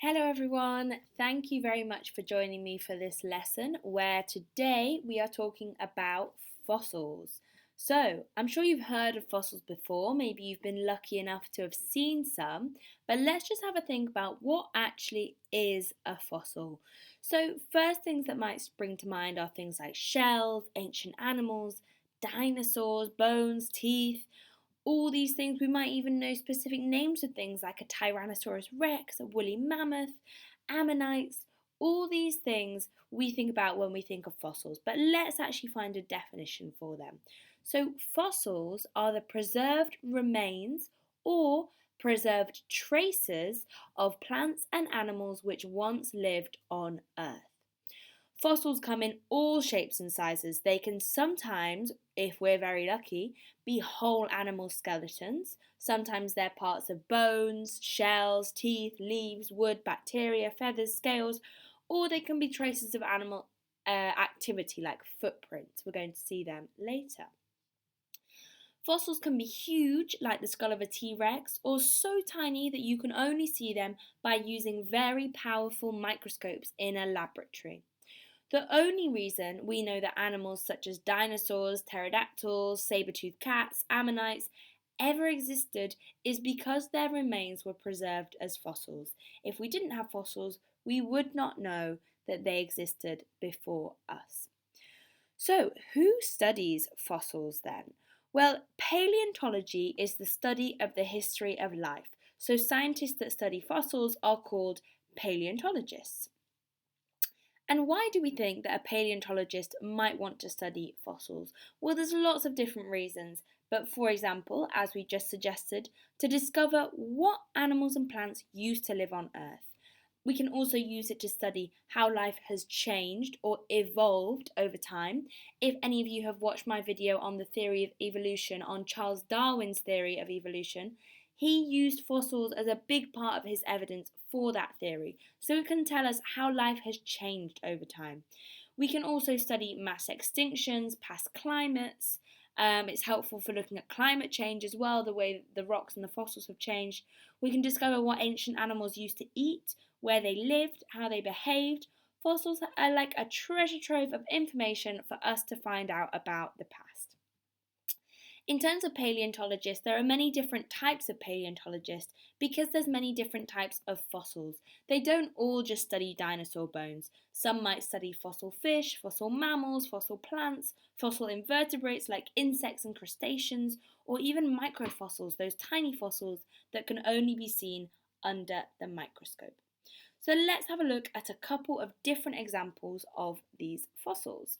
Hello everyone, thank you very much for joining me for this lesson where today we are talking about fossils. So, I'm sure you've heard of fossils before, maybe you've been lucky enough to have seen some, but let's just have a think about what actually is a fossil. So, first things that might spring to mind are things like shells, ancient animals, dinosaurs, bones, teeth. All these things, we might even know specific names of things like a Tyrannosaurus rex, a woolly mammoth, ammonites. All these things we think about when we think of fossils, but let's actually find a definition for them. So, fossils are the preserved remains or preserved traces of plants and animals which once lived on Earth. Fossils come in all shapes and sizes. They can sometimes, if we're very lucky, be whole animal skeletons. Sometimes they're parts of bones, shells, teeth, leaves, wood, bacteria, feathers, scales, or they can be traces of animal activity like footprints. We're going to see them later. Fossils can be huge, like the skull of a T-Rex, or so tiny that you can only see them by using very powerful microscopes in a laboratory. The only reason we know that animals such as dinosaurs, pterodactyls, saber-toothed cats, ammonites ever existed is because their remains were preserved as fossils. If we didn't have fossils, we would not know that they existed before us. So, who studies fossils then? Well, paleontology is the study of the history of life. So, scientists that study fossils are called paleontologists. And why do we think that a paleontologist might want to study fossils? Well, there's lots of different reasons, but for example, as we just suggested, to discover what animals and plants used to live on Earth. We can also use it to study how life has changed or evolved over time. If any of you have watched my video on the theory of evolution, on Charles Darwin's theory of evolution, he used fossils as a big part of his evidence for that theory, so it can tell us how life has changed over time. We can also study mass extinctions, past climates. It's helpful for looking at climate change as well, the way the rocks and the fossils have changed. We can discover what ancient animals used to eat, where they lived, how they behaved. Fossils are like a treasure trove of information for us to find out about the past. In terms of paleontologists, there are many different types of paleontologists because there's many different types of fossils. They don't all just study dinosaur bones. Some might study fossil fish, fossil mammals, fossil plants, fossil invertebrates like insects and crustaceans, or even microfossils, those tiny fossils that can only be seen under the microscope. So let's have a look at a couple of different examples of these fossils.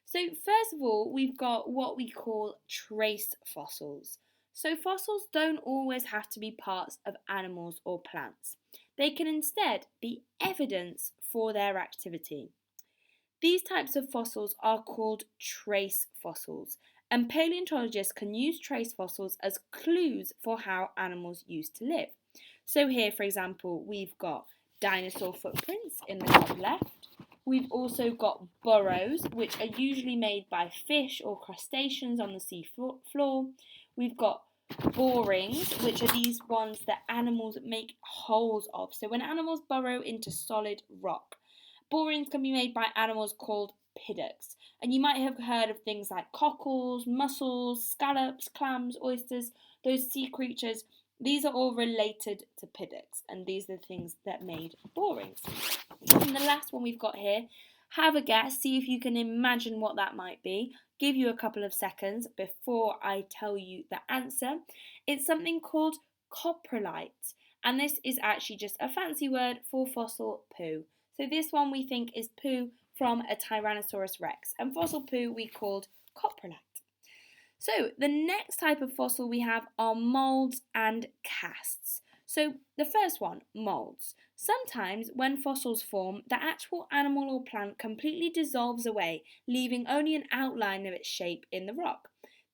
So first of all, we've got what we call trace fossils. So fossils don't always have to be parts of animals or plants. They can instead be evidence for their activity. These types of fossils are called trace fossils, and paleontologists can use trace fossils as clues for how animals used to live. So here, for example, we've got dinosaur footprints in the top left. We've also got burrows, which are usually made by fish or crustaceans on the sea floor. We've got borings, which are these ones that animals make holes of. So when animals burrow into solid rock, borings can be made by animals called piddocks. And you might have heard of things like cockles, mussels, scallops, clams, oysters, those sea creatures. These are all related to piddocks, and these are the things that made borings. And the last one we've got here, have a guess, see if you can imagine what that might be. Give you a couple of seconds before I tell you the answer. It's something called coprolite, and this is actually just a fancy word for fossil poo. So this one we think is poo from a Tyrannosaurus rex, and fossil poo we called coprolite. So the next type of fossil we have are moulds and casts. So the first one, moulds. Sometimes when fossils form, the actual animal or plant completely dissolves away, leaving only an outline of its shape in the rock.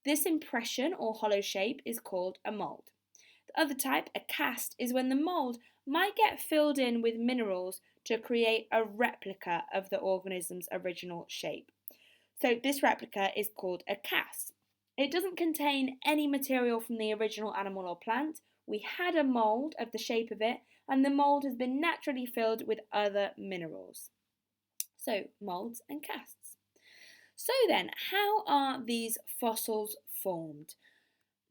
This impression or hollow shape is called a mould. The other type, a cast, is when the mould might get filled in with minerals to create a replica of the organism's original shape. So this replica is called a cast. It doesn't contain any material from the original animal or plant. We had a mould of the shape of it, and the mould has been naturally filled with other minerals. So, moulds and casts. So then, how are these fossils formed?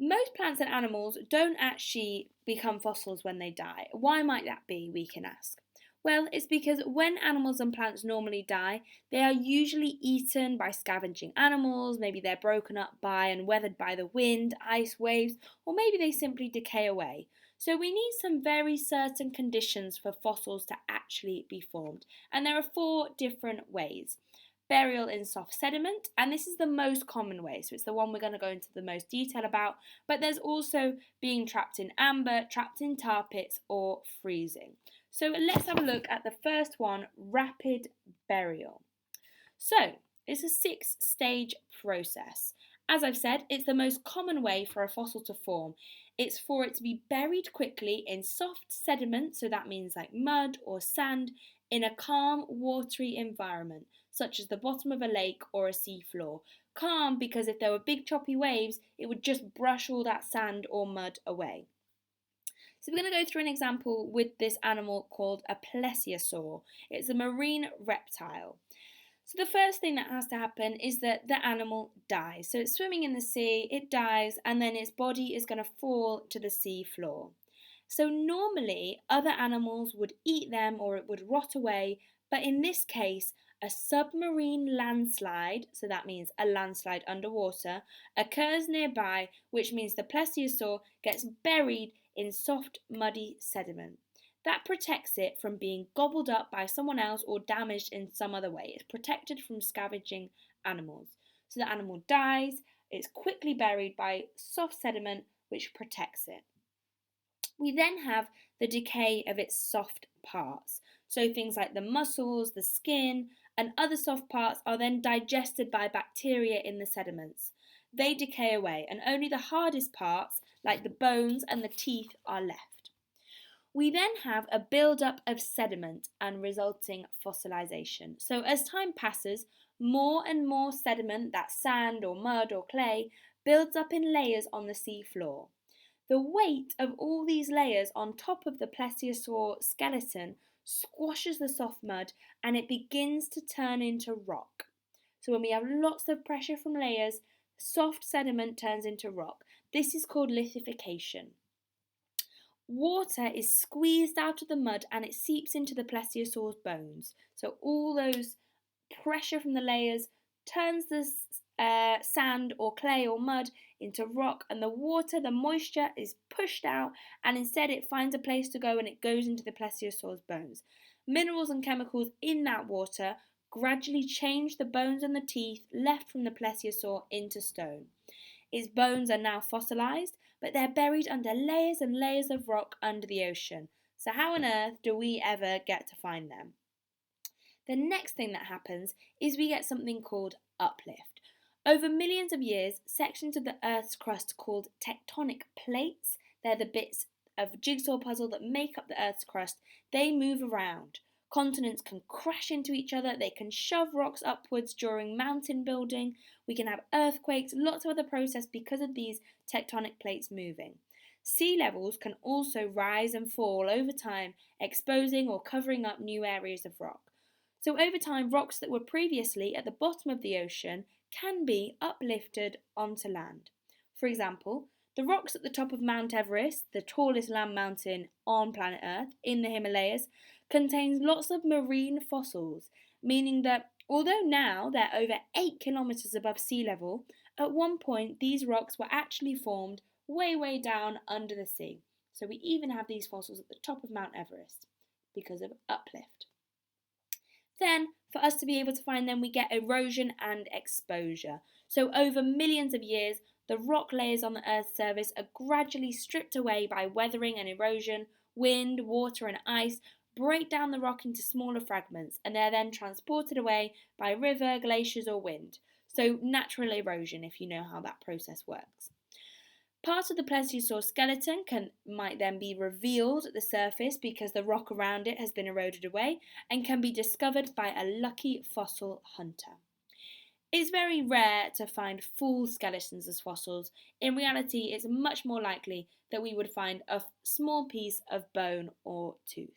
Most plants and animals don't actually become fossils when they die. Why might that be, we can ask? Well, it's because when animals and plants normally die, they are usually eaten by scavenging animals, maybe they're broken up by and weathered by the wind, ice waves, or maybe they simply decay away. So we need some very certain conditions for fossils to actually be formed, and there are 4 different ways. Burial in soft sediment, and this is the most common way, so it's the one we're going to go into the most detail about, but there's also being trapped in amber, trapped in tar pits, or freezing. So let's have a look at the first one, rapid burial. So it's a 6-stage process. As I've said, it's the most common way for a fossil to form. It's for it to be buried quickly in soft sediment, so that means like mud or sand, in a calm, watery environment, such as the bottom of a lake or a sea floor. Calm because if there were big choppy waves, it would just brush all that sand or mud away. So we're going to go through an example with this animal called a plesiosaur. It's a marine reptile. So the first thing that has to happen is that the animal dies. So it's swimming in the sea, it dies, and then its body is going to fall to the sea floor. So normally other animals would eat them or it would rot away, but in this case a submarine landslide, so that means a landslide underwater, occurs nearby, which means the plesiosaur gets buried in soft muddy sediment. That protects it from being gobbled up by someone else or damaged in some other way. It's protected from scavenging animals. So the animal dies, it's quickly buried by soft sediment which protects it. We then have the decay of its soft parts. So things like the muscles, the skin, and other soft parts are then digested by bacteria in the sediments. They decay away, and only the hardest parts, like the bones and the teeth, are left. We then have a build-up of sediment and resulting fossilization. So as time passes, more and more sediment, that's sand or mud or clay, builds up in layers on the sea floor. The weight of all these layers on top of the plesiosaur skeleton squashes the soft mud and it begins to turn into rock. So when we have lots of pressure from layers, soft sediment turns into rock. This is called lithification. Water is squeezed out of the mud and it seeps into the plesiosaur's bones. So all those pressure from the layers turns the sand or clay or mud into rock, and the water, the moisture, is pushed out, and instead it finds a place to go and it goes into the plesiosaur's bones. Minerals and chemicals in that water gradually change the bones and the teeth left from the plesiosaur into stone. Its bones are now fossilized, but they're buried under layers and layers of rock under the ocean. So how on earth do we ever get to find them? The next thing that happens is we get something called uplift. Over millions of years, sections of the Earth's crust called tectonic plates, they're the bits of jigsaw puzzle that make up the Earth's crust, they move around. Continents can crash into each other, they can shove rocks upwards during mountain building, we can have earthquakes, lots of other processes because of these tectonic plates moving. Sea levels can also rise and fall over time, exposing or covering up new areas of rock. So over time, rocks that were previously at the bottom of the ocean can be uplifted onto land. For example, the rocks at the top of Mount Everest, the tallest land mountain on planet Earth in the Himalayas, contains lots of marine fossils, meaning that although now they're over 8 kilometres above sea level, at one point these rocks were actually formed way down under the sea. So we even have these fossils at the top of Mount Everest because of uplift. Then, for us to be able to find them, we get erosion and exposure. So over millions of years, the rock layers on the Earth's surface are gradually stripped away by weathering and erosion. Wind, water and ice break down the rock into smaller fragments, and they're then transported away by river, glaciers or wind. So natural erosion, if you know how that process works. Part of the plesiosaur skeleton might then be revealed at the surface because the rock around it has been eroded away and can be discovered by a lucky fossil hunter. It's very rare to find full skeletons as fossils. In reality, it's much more likely that we would find a small piece of bone or tooth.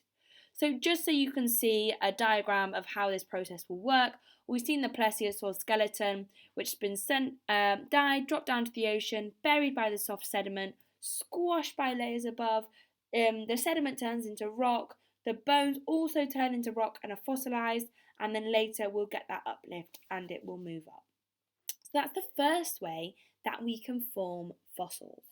So just so you can see a diagram of how this process will work, we've seen the plesiosaur skeleton, which has been died, dropped down to the ocean, buried by the soft sediment, squashed by layers above. The sediment turns into rock. The bones also turn into rock and are fossilised, and then later we'll get that uplift and it will move up. So that's the first way that we can form fossils.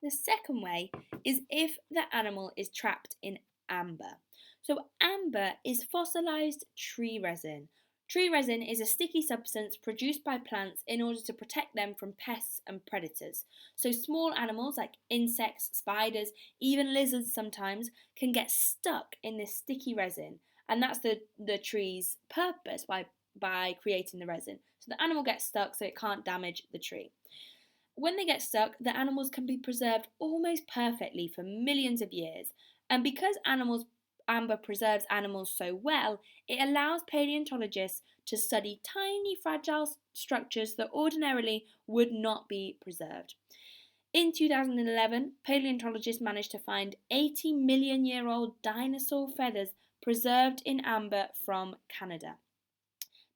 The second way is if the animal is trapped in amber. So amber is fossilised tree resin. Tree resin is a sticky substance produced by plants in order to protect them from pests and predators. So small animals like insects, spiders, even lizards sometimes can get stuck in this sticky resin, and that's the tree's purpose by creating the resin. So the animal gets stuck so it can't damage the tree. When they get stuck, the animals can be preserved almost perfectly for millions of years. And because amber preserves animals so well, it allows paleontologists to study tiny fragile structures that ordinarily would not be preserved. In 2011, paleontologists managed to find 80 million year old dinosaur feathers preserved in amber from Canada.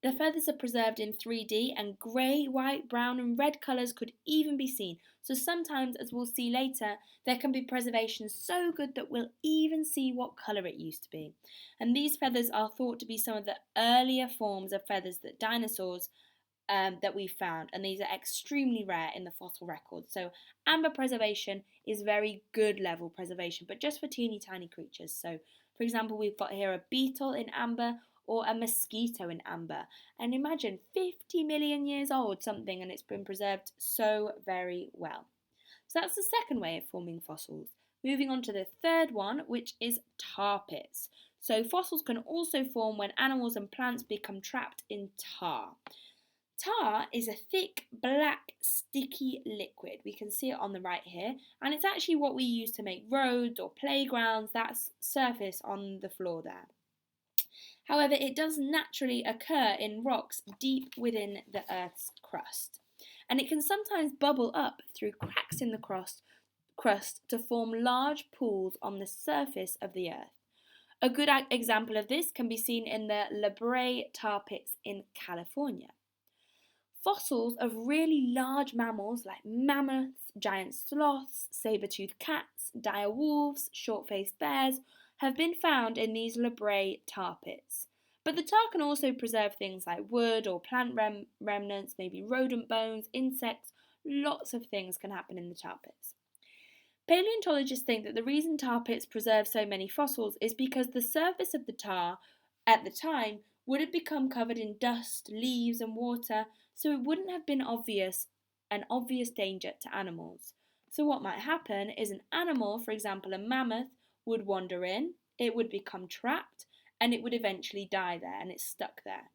The feathers are preserved in 3D, and grey, white, brown and red colours could even be seen. So sometimes, as we'll see later, there can be preservation so good that we'll even see what colour it used to be. And these feathers are thought to be some of the earlier forms of feathers that dinosaurs that we found, and these are extremely rare in the fossil record. So amber preservation is very good level preservation, but just for teeny tiny creatures. So for example, we've got here a beetle in amber or a mosquito in amber. And imagine 50 million years old something, and it's been preserved so very well. So that's the second way of forming fossils. Moving on to the third one, which is tar pits. So fossils can also form when animals and plants become trapped in tar. Tar is a thick, black, sticky liquid. We can see it on the right here, and it's actually what we use to make roads or playgrounds, that surface on the floor there. However, it does naturally occur in rocks deep within the Earth's crust, and it can sometimes bubble up through cracks in the crust to form large pools on the surface of the Earth. A good example of this can be seen in the La Brea tar pits in California. Fossils of really large mammals like mammoths, giant sloths, saber-toothed cats, dire wolves, short-faced bears have been found in these La Brea tar pits. But the tar can also preserve things like wood or plant remnants, maybe rodent bones, insects. Lots of things can happen in the tar pits. Paleontologists think that the reason tar pits preserve so many fossils is because the surface of the tar at the time would have become covered in dust, leaves and water, so it wouldn't have been an obvious danger to animals. So what might happen is an animal, for example a mammoth, would wander in, it would become trapped, and it would eventually die there, and it's stuck there.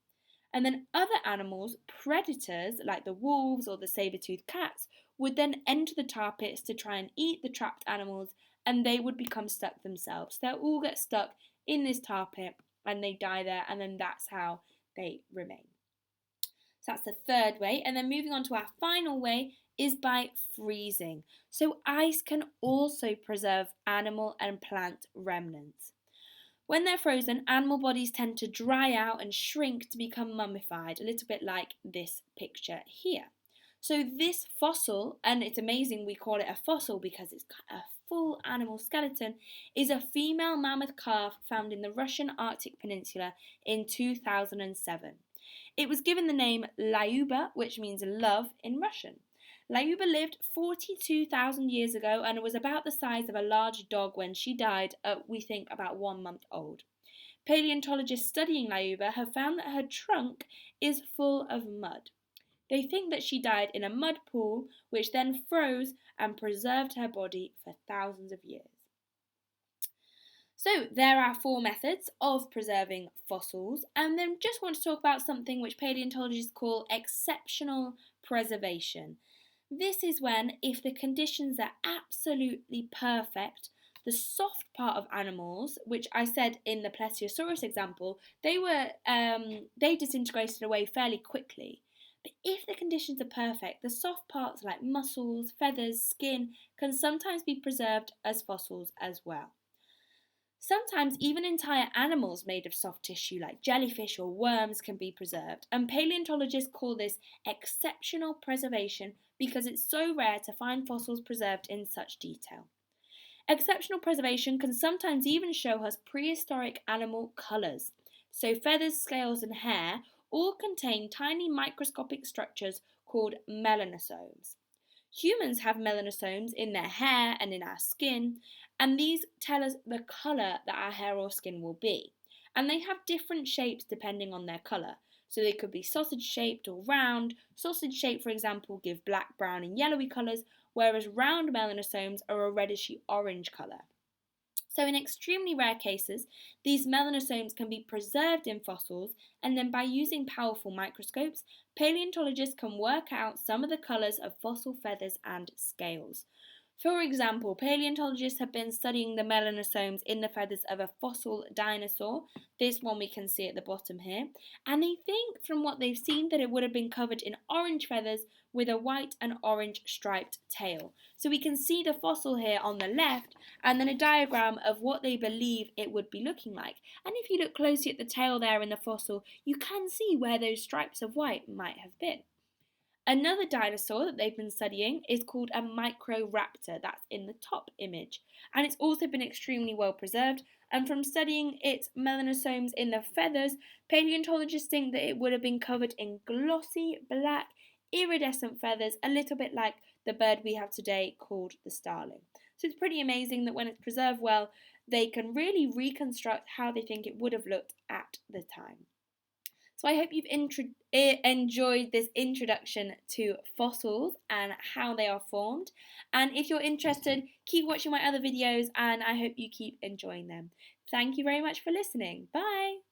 And then other animals, predators like the wolves or the saber-toothed cats, would then enter the tar pits to try and eat the trapped animals, and they would become stuck themselves. They'll all get stuck in this tar pit and they die there, and then that's how they remain. So that's the third way. And then moving on to our final way is by freezing. So ice can also preserve animal and plant remnants. When they're frozen, animal bodies tend to dry out and shrink to become mummified, a little bit like this picture here. So this fossil, and it's amazing we call it a fossil because it's got a full animal skeleton, is a female mammoth calf found in the Russian Arctic Peninsula in 2007. It was given the name Lyuba, which means love in Russian. Lyuba lived 42,000 years ago and was about the size of a large dog when she died at, we think, about 1 month old. Paleontologists studying Lyuba have found that her trunk is full of mud. They think that she died in a mud pool, which then froze and preserved her body for thousands of years. So there are 4 methods of preserving fossils, and then just want to talk about something which paleontologists call exceptional preservation. This is when, if the conditions are absolutely perfect, The soft part of animals, which I said in the Plesiosaurus example, they disintegrated away fairly quickly. But if the conditions are perfect, the soft parts like muscles, feathers, skin can sometimes be preserved as fossils as well. Sometimes even entire animals made of soft tissue like jellyfish or worms can be preserved, and paleontologists call this exceptional preservation because it's so rare to find fossils preserved in such detail. Exceptional preservation can sometimes even show us prehistoric animal colours. So feathers, scales and hair all contain tiny microscopic structures called melanosomes. Humans have melanosomes in their hair and in our skin, and these tell us the colour that our hair or skin will be. And they have different shapes depending on their colour. So they could be sausage shaped or round. Sausage shaped, for example, give black, brown, and yellowy colours, whereas round melanosomes are a reddish orange colour. So, in extremely rare cases, these melanosomes can be preserved in fossils, and then by using powerful microscopes, paleontologists can work out some of the colours of fossil feathers and scales. For example, paleontologists have been studying the melanosomes in the feathers of a fossil dinosaur, this one we can see at the bottom here, and they think from what they've seen that it would have been covered in orange feathers with a white and orange striped tail. So we can see the fossil here on the left and then a diagram of what they believe it would be looking like. And if you look closely at the tail there in the fossil, you can see where those stripes of white might have been. Another dinosaur that they've been studying is called a microraptor, that's in the top image, and it's also been extremely well preserved, and from studying its melanosomes in the feathers, paleontologists think that it would have been covered in glossy black iridescent feathers, a little bit like the bird we have today called the starling. So it's pretty amazing that when it's preserved well, they can really reconstruct how they think it would have looked at the time. So I hope you've enjoyed this introduction to fossils and how they are formed. And if you're interested, keep watching my other videos and I hope you keep enjoying them. Thank you very much for listening. Bye!